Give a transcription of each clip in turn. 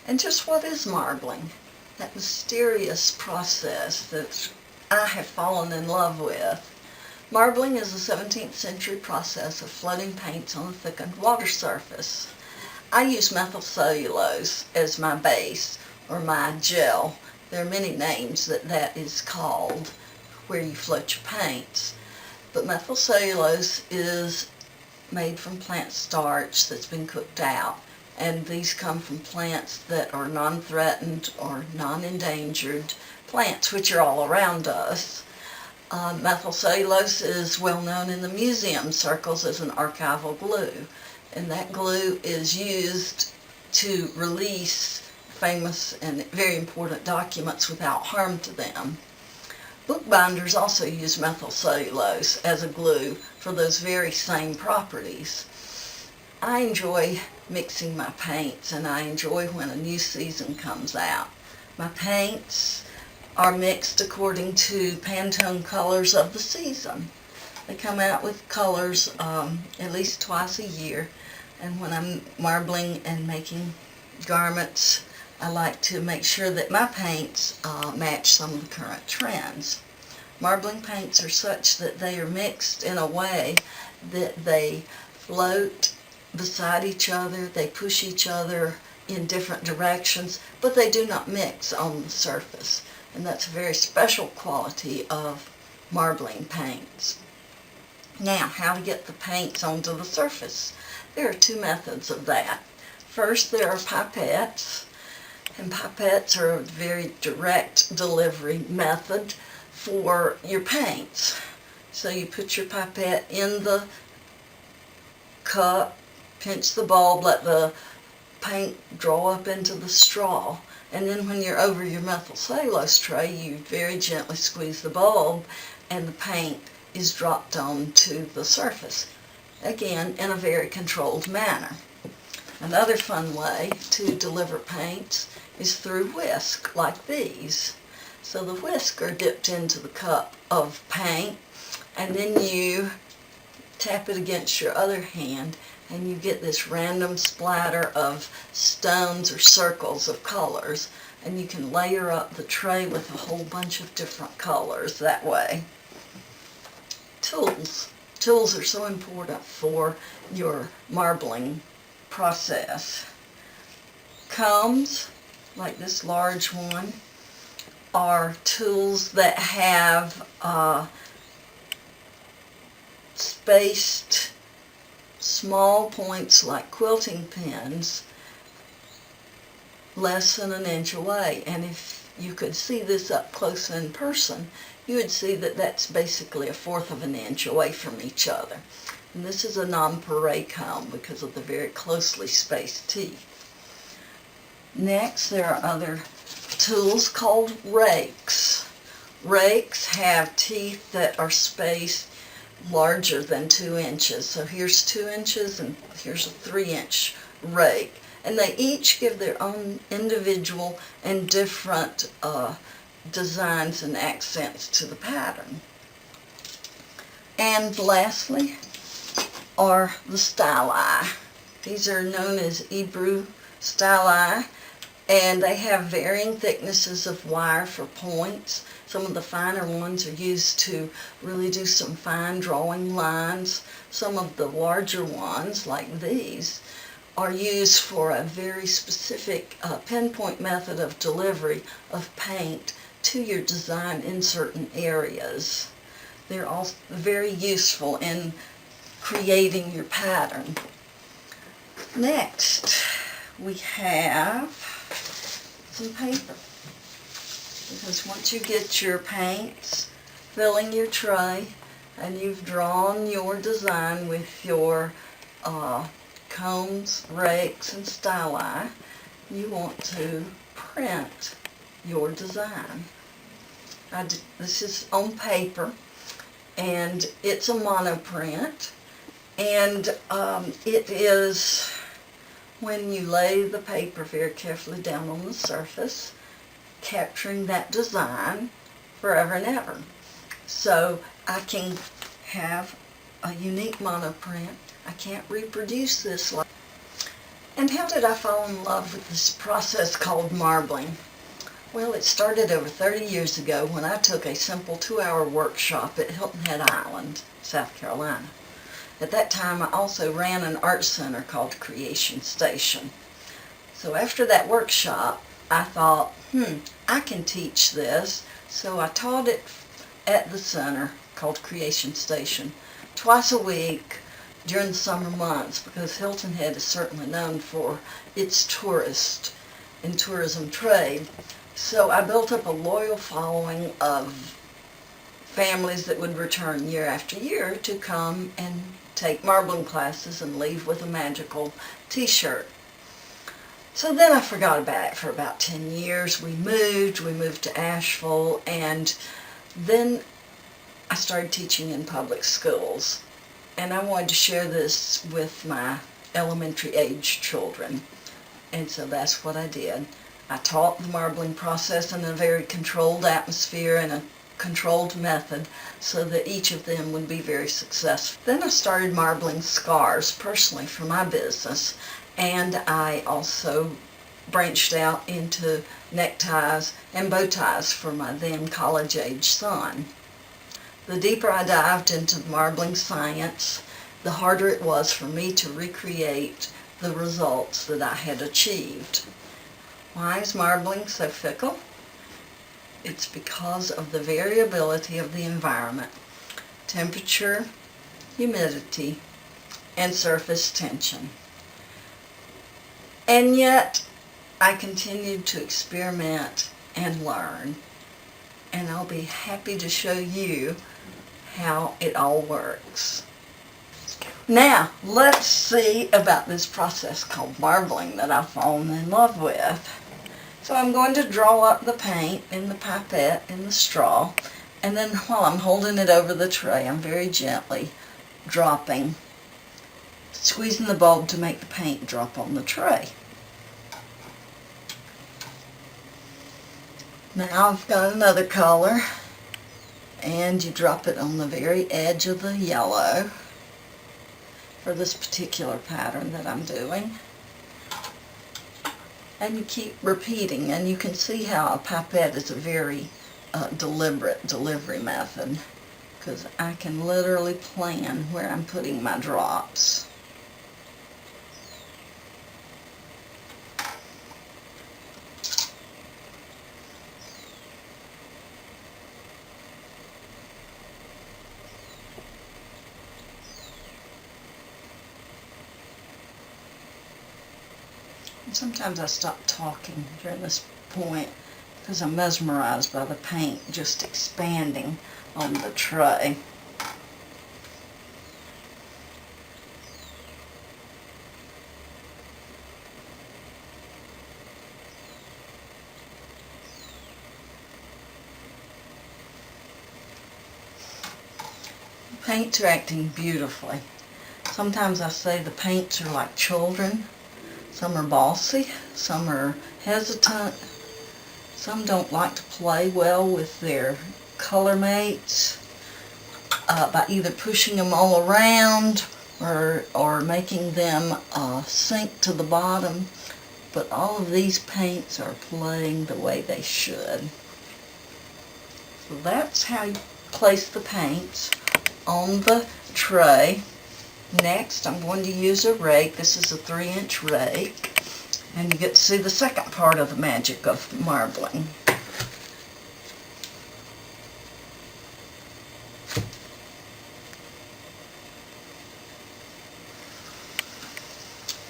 And just what is marbling? That mysterious process that I have fallen in love with. Marbling is a 17th century process of floating paints on a thickened water surface. I use methyl cellulose as my base, or my gel. There are many names that is called where you float your paints. But methyl cellulose is made from plant starch that's been cooked out. And these come from plants that are non-threatened or non-endangered plants, which are all around us. Methyl cellulose is well known in the museum circles as an archival glue, and that glue is used to release famous and very important documents without harm to them. Bookbinders also use methyl cellulose as a glue for those very same properties. I enjoy mixing my paints, and I enjoy when a new season comes out. My paints are mixed according to Pantone colors of the season. They come out with colors at least twice a year, and when I'm marbling and making garments, I like to make sure that my paints match some of the current trends. Marbling paints are such that they are mixed in a way that they float beside each other, they push each other in different directions, but they do not mix on the surface. And that's a very special quality of marbling paints. Now, how to get the paints onto the surface? There are two methods of that. First, there are pipettes, and pipettes are a very direct delivery method for your paints. So you put your pipette in the cup, pinch the bulb, let the paint draw up into the straw, and then when you're over your methyl cellulose tray, you very gently squeeze the bulb and the paint is dropped onto the surface, again in a very controlled manner. Another fun way to deliver paints is through whisk, like these. So the whisk are dipped into the cup of paint, and then you tap it against your other hand, and you get this random splatter of stones or circles of colors, and you can layer up the tray with a whole bunch of different colors that way. Tools. Tools are so important for your marbling process. Combs, like this large one, are tools that have spaced small points like quilting pins less than an inch away, and if you could see this up close in person, you would see that that's basically 1/4 of an inch away from each other. And this is a nonpareil comb because of the very closely spaced teeth. Next, there are other tools called rakes. Rakes have teeth that are spaced larger than 2 inches. So here's 2 inches and here's a 3-inch rake. And they each give their own individual and different designs and accents to the pattern. And lastly are the styli. These are known as Hebrew styli, and they have varying thicknesses of wire for points. Some of the finer ones are used to really do some fine drawing lines. Some of the larger ones, like these, are used for a very specific pinpoint method of delivery of paint to your design in certain areas. They're also very useful in creating your pattern. Next, we have some paper. Because once you get your paints filling your tray and you've drawn your design with your combs, rakes, and styli, you want to print your design. This is on paper, and it's a monoprint, and it is when you lay the paper very carefully down on the surface, capturing that design forever and ever. So I can have a unique monoprint. I can't reproduce this. And how did I fall in love with this process called marbling? Well, it started over 30 years ago when I took a simple 2-hour workshop at Hilton Head Island, South Carolina. At that time, I also ran an art center called Creation Station. So after that workshop, I thought, I can teach this. So I taught it at the center called Creation Station twice a week during the summer months, because Hilton Head is certainly known for its tourist and tourism trade. So I built up a loyal following of families that would return year after year to come and take marbling classes and leave with a magical t-shirt. So then I forgot about it for about 10 years. We moved to Asheville, and then I started teaching in public schools. And I wanted to share this with my elementary age children. And so that's what I did. I taught the marbling process in a very controlled atmosphere and a controlled method so that each of them would be very successful. Then I started marbling scarves personally for my business, and I also branched out into neckties and bow ties for my then college-age son. The deeper I dived into the marbling science, the harder it was for me to recreate the results that I had achieved. Why is marbling so fickle? It's because of the variability of the environment, temperature, humidity, and surface tension. And yet, I continued to experiment and learn, and I'll be happy to show you how it all works. Now, let's see about this process called marbling that I've fallen in love with. So I'm going to draw up the paint in the pipette in the straw, and then while I'm holding it over the tray, I'm very gently squeezing the bulb to make the paint drop on the tray. Now I've got another color, and you drop it on the very edge of the yellow for this particular pattern that I'm doing. And you keep repeating, and you can see how a pipette is a very deliberate delivery method, because I can literally plan where I'm putting my drops. And sometimes I stop talking during this point because I'm mesmerized by the paint just expanding on the tray. The paints are acting beautifully. Sometimes I say the paints are like children. Some are bossy, some are hesitant, some don't like to play well with their color mates by either pushing them all around or making them sink to the bottom. But all of these paints are playing the way they should. So that's how you place the paints on the tray. Next, I'm going to use a rake. This is a 3-inch rake, and you get to see the second part of the magic of marbling.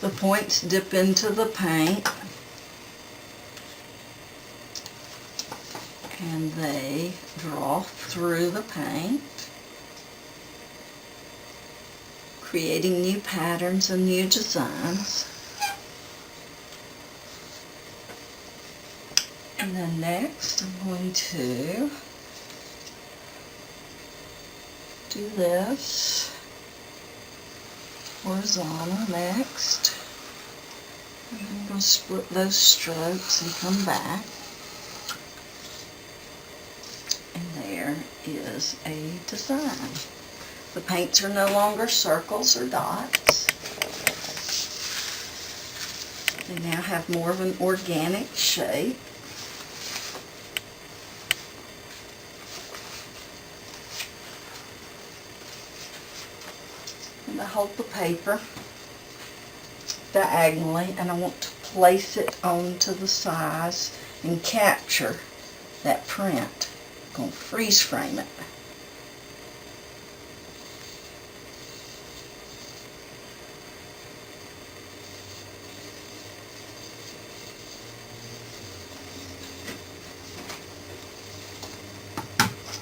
The points dip into the paint, and they draw through the paint, creating new patterns and new designs. And then next I'm going to do this horizontal next. And I'm going to split those strokes and come back. And there is a design. The paints are no longer circles or dots. They now have more of an organic shape. And I hold the paper diagonally, and I want to place it onto the size and capture that print. I'm going to freeze frame it.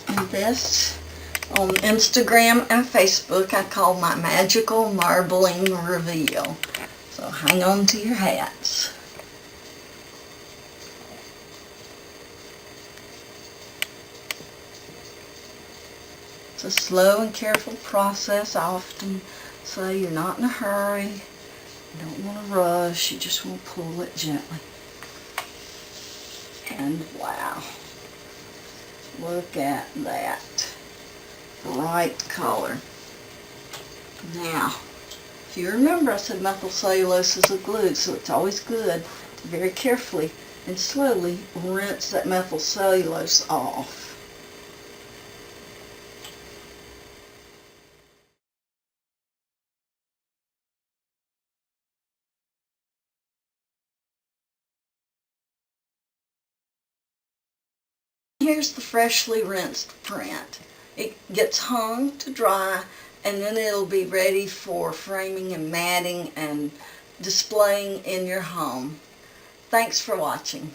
And this, on Instagram and Facebook, I call my magical marbling reveal. So hang on to your hats. It's a slow and careful process. I often say you're not in a hurry. You don't want to rush. You just want to pull it gently. And wow. Look at that. Bright color. Now, if you remember, I said methyl cellulose is a glue, so it's always good to very carefully and slowly rinse that methyl cellulose off. Here's the freshly rinsed print. It gets hung to dry, and then it'll be ready for framing and matting and displaying in your home. Thanks for watching.